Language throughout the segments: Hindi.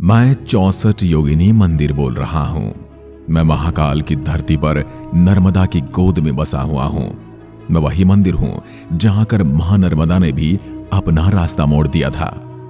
मैं 64 योगिनी मंदिर बोल रहा हूं। मैं महाकाल की धरती पर नर्मदा की गोद में बसा हुआ हूं। मैं वही मंदिर हूं जहां कर महानर्मदा ने भी अपना रास्ता मोड़ दिया था।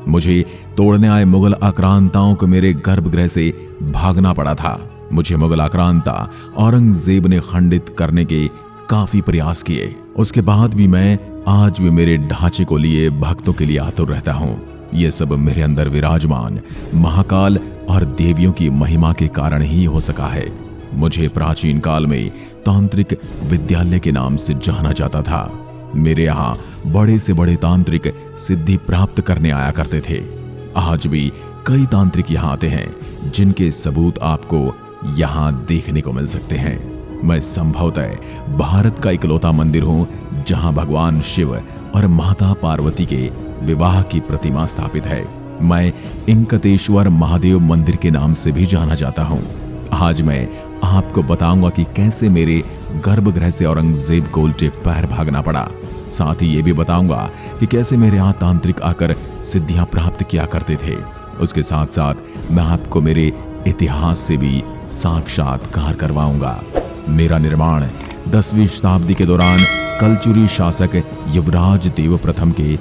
मुझे तोड़ने आए मुगल आक्रांताओं को मेरे गर्भगृह से भागना पड़ा था। मुझे मुगल आक्रांता औरंगजेब ने खंडित करने के काफी प्रयास किए। उसके बाद भी मैं आज भी मेरे ढांचे को लिए भक्तों के लिए आतुर रहता हूं। ये सब मेरे अंदर विराजमान महाकाल और देवियों की महिमा के कारण ही हो सका है। मुझे प्राचीन काल में तांत्रिक विद्यालय के नाम से जाना जाता था। मेरे यहाँ बड़े से बड़े तांत्रिक सिद्धि प्राप्त करने आया करते थे। आज भी कई तांत्रिक यहाँ आते हैं जिनके सबूत आपको यहाँ देखने को मिल सकते हैं। मैं संभवतः भारत का इकलौता मंदिर हूँ जहाँ भगवान शिव और माता पार्वती के विवाह की प्रतिमा स्थापित है। मैं इंकतेश्वर महादेव मंदिर के नाम से भी जाना जाता हूँ। आज मैं आपको बताऊंगा कि कैसे मेरे गर्भगृह से औरंगजेब को उल्टे पैर भागना पड़ा। साथ ही ये भी बताऊंगा कि कैसे मेरे यहाँ तांत्रिक आकर सिद्धियां प्राप्त किया करते थे। उसके साथ साथ मैं आपको मेरे इतिहास से भी साक्षात्कार करवाऊंगा। मेरा निर्माण 10वीं शताब्दी के दौरान कलचुरी शासक युवराज देव प्रथम के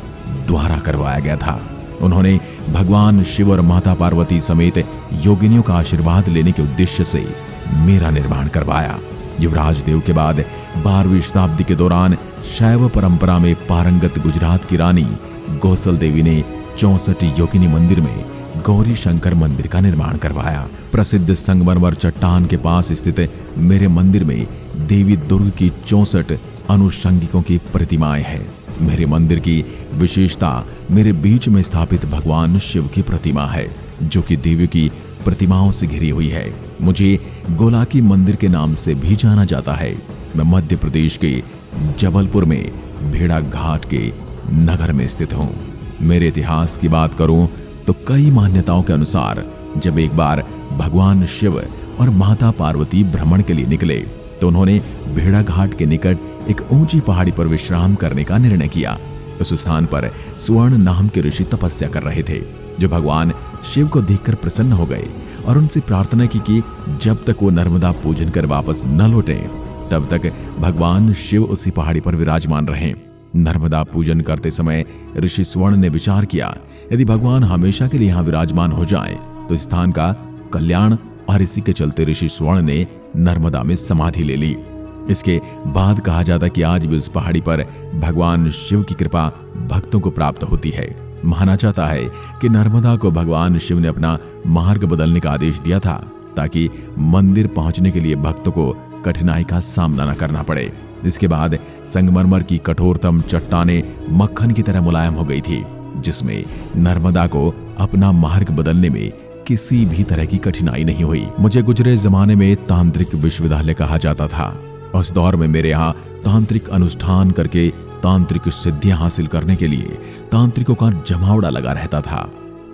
द्वारा करवाया गया था। उन्होंने भगवान शिव और माता पार्वती समेत योगिनियों का आशीर्वाद लेने के उद्देश्य से मेरा निर्माण करवाया। युवराज देव के बाद 12वीं शताब्दी के दौरान शैव परंपरा में पारंगत गुजरात की रानी गोसल देवी ने 64 योगिनी मंदिर में गौरी शंकर मंदिर का निर्माण करवाया। प्रसिद्ध संगमरमर चट्टान के पास स्थित मेरे मंदिर में देवी दुर्ग की 64 अनुषंगिकों की प्रतिमाएं हैं। मेरे मंदिर की विशेषता मेरे बीच में स्थापित भगवान शिव की प्रतिमा है, जो कि देवी की प्रतिमाओं से घिरी हुई है। मुझे गोलाकी मंदिर के नाम से भी जाना जाता है। मैं मध्य प्रदेश के जबलपुर में भेड़ा घाट के नगर में स्थित हूँ। मेरे इतिहास की बात करूं तो कई मान्यताओं के अनुसार जब एक बार भगवान शिव और माता पार्वती भ्रमण के लिए निकले तो उन्होंने भेड़ा घाट के निकट एक ऊंची पहाड़ी पर विश्राम करने का निर्णय किया। उस स्थान पर स्वर्ण नाम के ऋषि तपस्या कर रहे थे, जो भगवान शिव को देखकर प्रसन्न हो गए और उनसे प्रार्थना की कि जब तक वो नर्मदा पूजन कर वापस न लौटे तब तक भगवान शिव उसी पहाड़ी पर विराजमान रहें। नर्मदा पूजन करते समय ऋषि स्वर्ण ने विचार किया, यदि भगवान हमेशा के लिए यहाँ विराजमान हो जाए तो स्थान का कल्याण, और इसी के चलते ऋषि स्वर्ण ने नर्मदा में समाधि ले ली। इसके बाद कहा जाता कि आज भी उस पहाड़ी पर भगवान शिव की कृपा भक्तों को प्राप्त होती है। माना जाता है कि नर्मदा को भगवान शिव ने अपना मार्ग बदलने का आदेश दिया था ताकि मंदिर पहुंचने के लिए भक्तों को कठिनाई का सामना न करना पड़े। इसके बाद संगमरमर की कठोरतम चट्टानें मक्खन की तरह मुलायम हो गई थी, जिसमें नर्मदा को अपना मार्ग बदलने में किसी भी तरह की कठिनाई नहीं हुई। मुझे गुजरे जमाने में तांत्रिक विश्वविद्यालय कहा जाता था। उस दौर में मेरे यहाँ तांत्रिक अनुष्ठान करके तांत्रिक सिद्धियां हासिल करने के लिए तांत्रिकों का जमावड़ा लगा रहता था।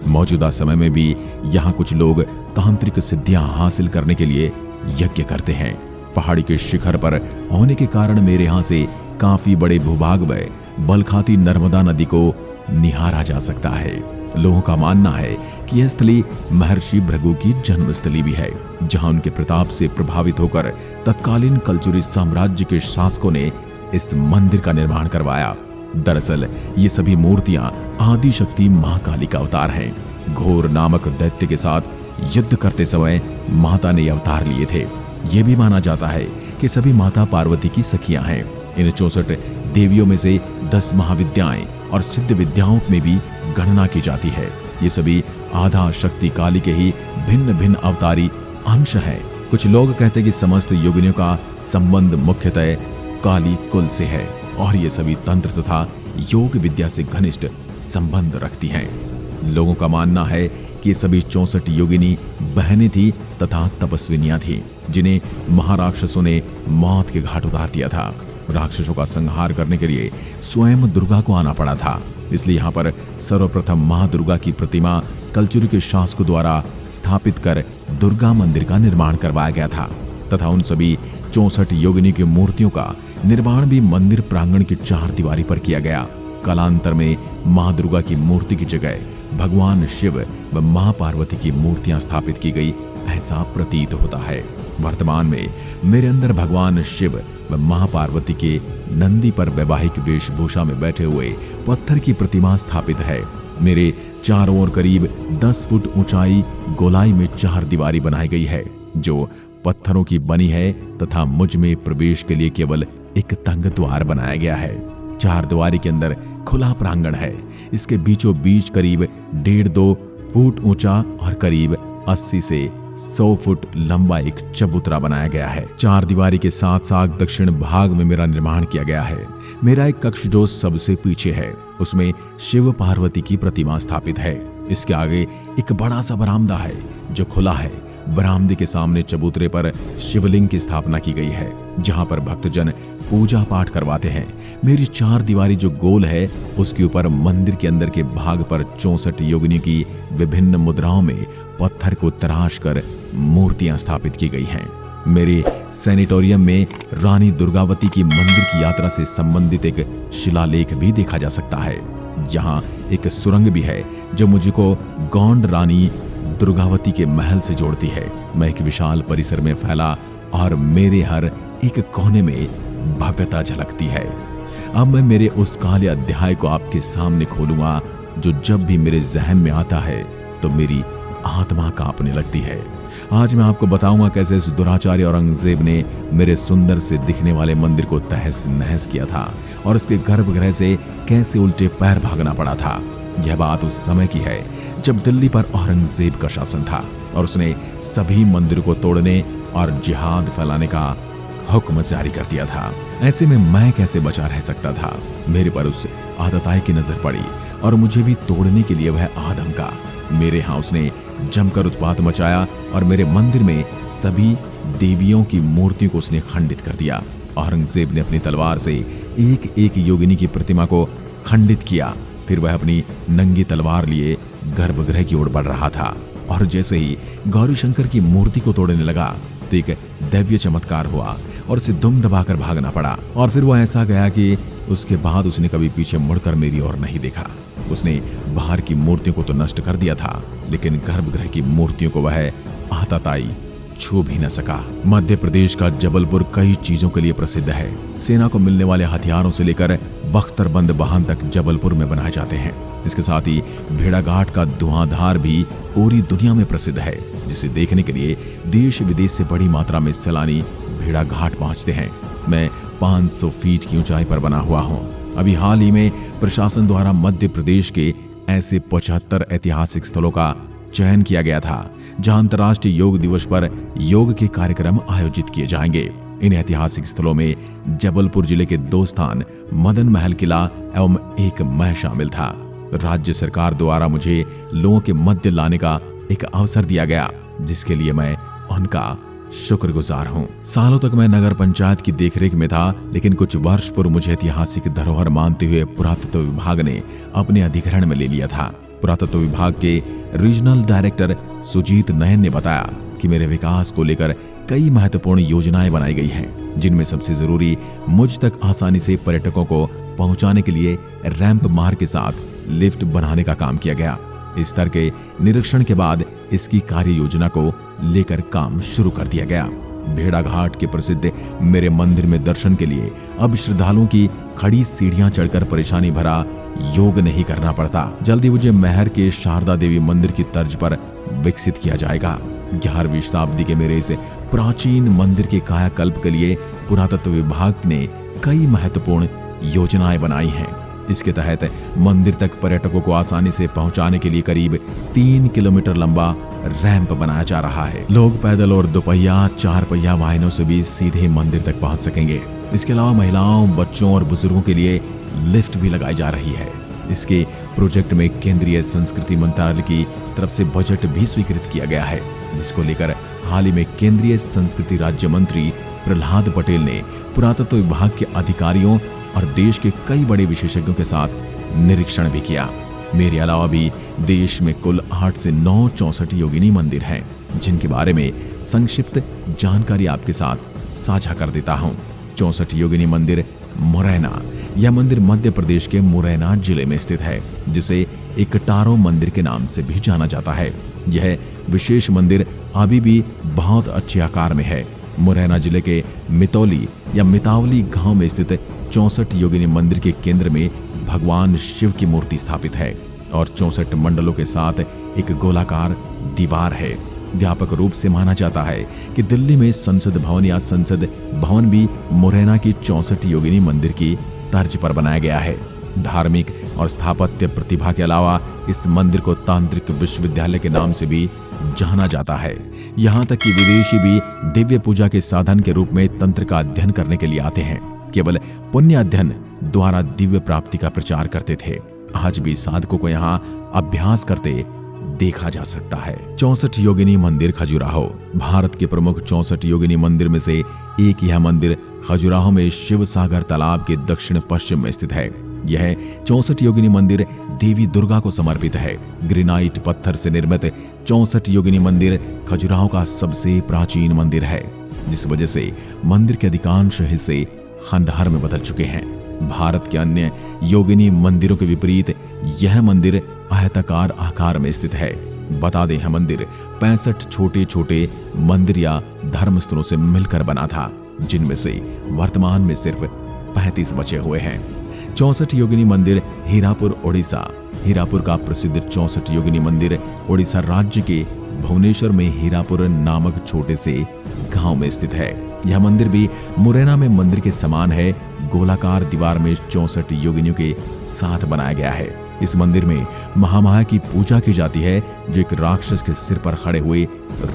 मौजूदा समय में भी यहाँ कुछ लोग तांत्रिक सिद्धियां हासिल करने के लिए यज्ञ करते हैं। पहाड़ी के शिखर पर होने के कारण मेरे यहाँ से काफी बड़े भूभाग व बलखाती नर्मदा नदी को निहारा जा सकता है। लोगों का मानना है कि यह स्थली महर्षि भृगु की जन्मस्थली भी है, जहां उनके प्रताप से प्रभावित होकर तत्कालीन कलचुरी साम्राज्य के शासकों ने इस मंदिर का निर्माण करवाया। दरअसल ये सभी मूर्तियां आदि शक्ति महाकाली का अवतार हैं। घोर नामक दैत्य के साथ युद्ध करते समय माता ने अवतार लिए थे। ये भी माना जाता है कि सभी माता पार्वती की सखियां हैं। इन 64 देवियों में से 10 महाविद्याएं और सिद्ध विद्याओं में भी गणना की जाती है। ये सभी आधा शक्ति काली के ही भिन्न भिन्न अवतारी अंश हैं। कुछ लोग कहते हैं कि समस्त योगिनियों का संबंध मुख्यतः काली कुल से है और ये सभी तंत्र तथा योग विद्या से घनिष्ठ संबंध रखती हैं। लोगों का मानना है कि सभी 64 योगिनी बहनें थी तथा तपस्विनियां थीं, जिन्हें महाराक्षसों ने मौत के घाट उतार दिया था। राक्षसों का संहार करने के लिए स्वयं दुर्गा को आना पड़ा था। इसलिए यहाँ पर सर्वप्रथम मां दुर्गा की प्रतिमा कलचुरी के शासकों द्वारा स्थापित कर दुर्गा मंदिर का निर्माण करवाया गया था तथा उन सभी 64 योगिनी की मूर्तियों का निर्माण भी मंदिर प्रांगण की 4 दीवारी पर किया गया। कालांतर में मां दुर्गा की मूर्ति की जगह भगवान शिव व मां पार्वती की मूर्तियां स्थापित की गई ऐसा प्रतीत होता है। वर्तमान में मेरे अंदर भगवान शिव व मां पार्वती के नंदी पर वैवाहिक वेशभूषा में बैठे हुए पत्थर की प्रतिमा स्थापित है। मेरे चारों ओर करीब 10 फुट ऊंचाई गोलाई में 4 दीवारी बनाई गई है जो पत्थरों की बनी है तथा मुझ में प्रवेश के लिए केवल एक तंग द्वार बनाया गया है। 4 दीवारी के अंदर खुला प्रांगण है। इसके बीचों बीच करीब 1.5-2 फुट ऊंचा और करीब 80 से 100 फुट लंबा एक चबूतरा बनाया गया है। 4 दीवारी के साथ साथ दक्षिण भाग में मेरा निर्माण किया गया है। मेरा एक कक्ष जो सबसे पीछे है उसमें शिव पार्वती की प्रतिमा स्थापित है। इसके आगे एक बड़ा सा बरामदा है जो खुला है। बरामदे के सामने चबूतरे पर शिवलिंग की स्थापना की गई है जहां पर भक्तजन पूजा पाठ करवाते हैं। मेरी 4 दीवारी जो गोल है उसके ऊपर मंदिर के अंदर के भाग पर 64 योगिनियों की विभिन्न मुद्राओं में पत्थर को तराश कर मूर्तियां स्थापित की गई हैं। मेरे सैनिटोरियम में रानी दुर्गावती की मंदिर की यात्रा से संबंधित एक शिलालेख भी देखा जा सकता है। यहाँ एक सुरंग भी है जो मुझको गौंड रानी दुर्गावती के महल से जोड़ती है। मैं एक विशाल परिसर में फैला और मेरे हर एक कोने में भव्यता झलकती है। अब मैं मेरे उस काले अध्याय को आपके सामने खोलूंगा जो जब भी मेरे जहन में आता है तो मेरी आत्मा कांपने लगती है। आज मैं आपको बताऊंगा कैसे इस दुराचारी औरंगजेब ने मेरे सुंदर से दिखने वाले मंदिर को तहस नहस किया था और उसके गर्भगृह से कैसे उल्टे पैर भागना पड़ा था। यह बात उस समय की है जब दिल्ली पर औरंगजेब का शासन था और उसने सभी मंदिरों को तोड़ने और जिहाद फैलाने का हुक्म जारी कर दिया था। ऐसे में मैं कैसे बचा रह सकता था। मेरे पर उस आदताई की नजर पड़ी और मुझे भी तोड़ने के लिए वह आदम का। मेरे यहाँ उसने जमकर उत्पात मचाया और मेरे मंदिर में सभी देवियों की मूर्तियों को उसने खंडित कर दिया। औरंगजेब ने अपनी तलवार से एक एक योगिनी की प्रतिमा को खंडित किया। फिर वह अपनी नंगी तलवार लिए गर्भगृह की ओर बढ़ रहा था और जैसे ही गौरी शंकर की मूर्ति को तोड़ने लगा तो एक दैवीय चमत्कार हुआ और उसे दुम दबाकर भागना पड़ा। और फिर वह ऐसा गया कि उसके बाद उसने कभी पीछे मुड़कर मेरी ओर नहीं देखा। उसने बाहर की मूर्तियों को तो नष्ट कर दिया था लेकिन गर्भगृह की मूर्तियों को वह आताताई छू भी न सका। मध्य प्रदेश का जबलपुर कई चीजों के लिए प्रसिद्ध है। सेना को मिलने वाले हथियारों से लेकर बख्तरबंद वाहन तक जबलपुर में बनाए जाते हैं। इसके साथ ही भेड़ाघाट का धुआंधार भी पूरी दुनिया में प्रसिद्ध है जिसे देखने के लिए देश विदेश से बड़ी मात्रा में सैलानी भेड़ाघाट पहुंचते हैं। मैं 500 फीट की ऊंचाई पर बना हुआ हूं। अभी हाल ही में प्रशासन द्वारा मध्य प्रदेश के ऐसे 75 ऐतिहासिक स्थलों का चयन किया गया था जहां अंतर्राष्ट्रीय योग दिवस पर योग के कार्यक्रम आयोजित किए जाएंगे। इन ऐतिहासिक स्थलों में जबलपुर जिले के 2 स्थान मदन महल किला एवं एक मैं शामिल था। राज्य सरकार द्वारा मुझे लोगों के मध्य लाने का एक अवसर दिया गया जिसके लिए मैं उनका शुक्रगुजार हूं। सालों तक मैं नगर पंचायत की देखरेख में था लेकिन कुछ वर्ष पूर्व मुझे ऐतिहासिक धरोहर मानते हुए पुरातत्व विभाग ने अपने अधिग्रहण में ले लिया था। पुरातत्व विभाग के रीजनल डायरेक्टर सुजीत नयन ने बताया कि मेरे विकास को लेकर कई महत्वपूर्ण योजनाएं बनाई गई हैं जिनमें सबसे जरूरी मुझ तक आसानी से पर्यटकों को पहुंचाने के लिए रैंप मार्ग के साथ लिफ्ट बनाने का काम किया गया। इस स्तर के निरीक्षण के बाद इसकी कार्य योजना को लेकर काम शुरू कर दिया गया। भेड़ाघाट के प्रसिद्ध मेरे मंदिर में दर्शन के लिए अब श्रद्धालुओं की खड़ी सीढ़ियां चढ़कर परेशानी भरा योग नहीं करना पड़ता। जल्दी मुझे महर के शारदा देवी मंदिर की तर्ज पर विकसित किया जाएगा। 11वीं शताब्दी के मेरे इस प्राचीन मंदिर के कायाकल्प के लिए पुरातत्व विभाग ने कई महत्वपूर्ण योजनाएं बनाई हैं। इसके तहत मंदिर तक पर्यटकों को आसानी से पहुंचाने के लिए करीब 3 किलोमीटर लंबा रैंप बनाया जा रहा है। लोग पैदल और 2 पहिया 4 पहिया वाहनों से भी सीधे मंदिर तक पहुंच सकेंगे। इसके अलावा महिलाओं, बच्चों और बुजुर्गों के लिए लिफ्ट भी लगाई जा रही है। इसके प्रोजेक्ट में केंद्रीय संस्कृति मंत्रालय की तरफ से बजट भी स्वीकृत किया गया है जिसको लेकर हाल ही में केंद्रीय संस्कृति राज्य मंत्री प्रहलाद पटेल ने पुरातत्व विभाग के अधिकारियों और देश के कई बड़े विशेषज्ञों के साथ निरीक्षण भी किया। मेरे अलावा भी देश में कुल 8 से 9 64 योगिनी मंदिर हैं जिनके बारे में संक्षिप्त जानकारी आपके साथ साझा कर देता हूं। 64 योगिनी मंदिर मुरैना। यह मंदिर मध्य प्रदेश के मुरैना जिले में स्थित है जिसे एक टारो मंदिर के नाम से भी जाना जाता है। यह विशेष मंदिर अभी भी बहुत अच्छे आकार में है। मुरैना जिले के मितौली या मितावली गांव में स्थित 64 योगिनी मंदिर के केंद्र में भगवान शिव की मूर्ति स्थापित है और 64 मंडलों के साथ एक गोलाकार दीवार है। व्यापक रूप से माना जाता है कि दिल्ली में संसद भवन या संसद भवन भी मुरैना की 64 योगिनी मंदिर की तर्ज पर बनाया गया है। धार्मिक और स्थापत्य प्रतिभा के अलावा इस मंदिर को तांत्रिक विश्वविद्यालय के नाम से भी जाना जाता है। यहाँ तक कि विदेशी भी दिव्य पूजा के साधन के रूप में तंत्र का अध्ययन करने के लिए आते हैं। केवल पुण्य अध्ययन द्वारा दिव्य प्राप्ति का प्रचार करते थे। आज भी साधकों को यहाँ अभ्यास करते देखा जा सकता है। 64 योगिनी मंदिर खजुराहो। भारत के प्रमुख 64 योगिनी मंदिर में से एक यह मंदिर खजुराहो में शिव सागर तालाब के दक्षिण पश्चिम में स्थित है। यह 64 योगिनी मंदिर देवी दुर्गा को समर्पित है। ग्रेनाइट पत्थर से निर्मित 64 योगिनी मंदिर खजुराहो का सबसे प्राचीन मंदिर है, जिस वजह से मंदिर के अधिकांश हिस्से खंडहर में बदल चुके हैं। भारत के अन्य योगिनी मंदिरों के विपरीत यह मंदिर आयताकार आकार में स्थित है। बता दें, यह मंदिर 65 छोटे छोटे मंदिर या धर्मस्थलों से मिलकर बना था, जिनमें से वर्तमान में सिर्फ 35 बचे हुए हैं। 64 योगिनी मंदिर हीरापुर ओडिशा। हीरापुर का प्रसिद्ध 64 योगिनी मंदिर ओडिशा राज्य के भुवनेश्वर में हीरापुर नामक छोटे से गांव में स्थित है। यह मंदिर भी मुरैना में मंदिर के समान है। गोलाकार दीवार में 64 योगिनियों के साथ बनाया गया है। इस मंदिर में महामाया की पूजा की जाती है, जो एक राक्षस के सिर पर खड़े हुए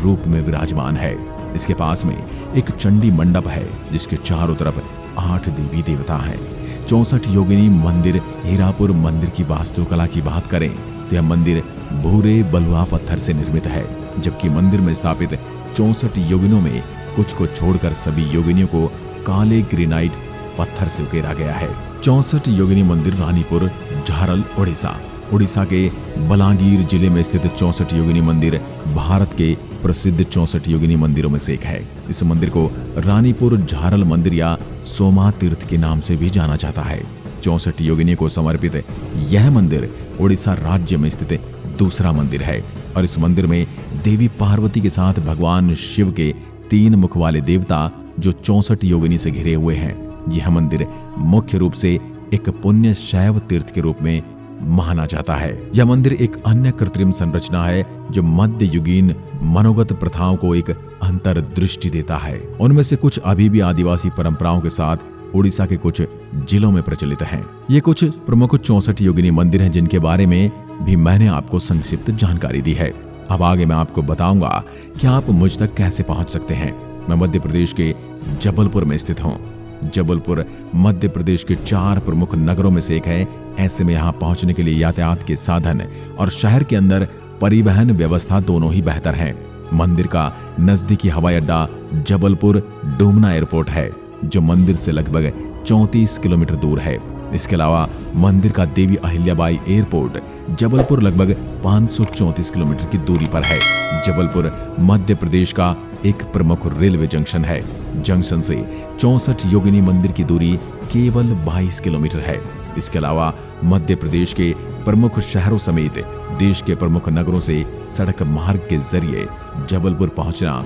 रूप में विराजमान है। इसके पास में एक चंडी मंडप है, जिसके चारों तरफ 8 देवी देवता हैं। 64 योगिनी मंदिर हीरापुर मंदिर की वास्तुकला की बात करें तो यह मंदिर भूरे बलुआ पत्थर से निर्मित है, जबकि मंदिर में स्थापित 64 योगिनियों में कुछ को छोड़कर सभी योगिनियों को काले ग्रेनाइट पत्थर से उकेरा गया है। 64 योगिनी मंदिर रानीपुर झारल ओडिशा। ओडिशा के बलांगीर जिले में स्थित 64 योगिनी मंदिर भारत के प्रसिद्ध 64 योगिनी मंदिरों में से एक है। इस मंदिर को रानीपुर झारल मंदिर या सोमा तीर्थ के नाम से भी जाना जाता है। 64 योगिनी को समर्पित यह मंदिर ओडिशा राज्य में स्थित दूसरा मंदिर है और इस मंदिर में देवी पार्वती के साथ भगवान शिव के 3 मुख वाले देवता जो 64 योगिनी से घिरे हुए हैं। यह मंदिर मुख्य रूप से एक पुण्य शैव तीर्थ के रूप में माना जाता है। यह मंदिर एक अन्य कृत्रिम संरचना है जो मध्य युगीन मनोगत प्रथाओं को एक अंतर्दृष्टि देता है। उनमें से कुछ अभी भी आदिवासी परंपराओं के साथ उड़ीसा के कुछ जिलों में प्रचलित हैं। ये कुछ प्रमुख 64 योगिनी मंदिर हैं जिनके बारे में भी मैंने आपको संक्षिप्त जानकारी दी है। अब आगे मैं आपको बताऊंगा कि आप मुझ तक कैसे पहुंच सकते हैं। मैं मध्य प्रदेश के जबलपुर में स्थित हूँ। जबलपुर मध्य प्रदेश के 4 प्रमुख नगरों में से एक है। ऐसे में यहाँ पहुंचने के लिए यातायात के साधन और शहर के अंदर परिवहन व्यवस्था दोनों ही बेहतर हैं। मंदिर का नजदीकी हवाई अड्डा जबलपुर डोमना एयरपोर्ट है, जो मंदिर से लगभग 34 किलोमीटर दूर है। इसके अलावा मंदिर का देवी अहिल्याबाई एयरपोर्ट जबलपुर लगभग 534 किलोमीटर की दूरी पर है। जबलपुर मध्य प्रदेश का एक प्रमुख रेलवे जंक्शन है। जंक्शन से 64 योगिनी मंदिर की दूरी केवल 22 किलोमीटर है। इसके अलावा मध्य प्रदेश के प्रमुख शहरों समेत देश के प्रमुख नगरों से सड़क मार्ग के जरिए जबलपुर पहुंचना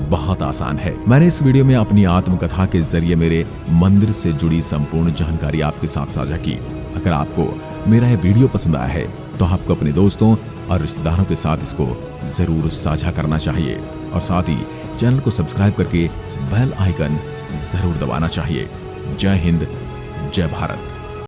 बहुत आसान है। मैंने इस वीडियो में अपनी आत्मकथा के जरिए मेरे मंदिर से जुड़ी संपूर्ण जानकारी आपके साथ साझा की। अगर आपको मेरा यह वीडियो पसंद आया है तो आपको अपने दोस्तों और रिश्तेदारों के साथ इसको जरूर साझा करना चाहिए और साथ ही चैनल को सब्सक्राइब करके बेल आइकन जरूर दबाना चाहिए। जय हिंद, जय भारत।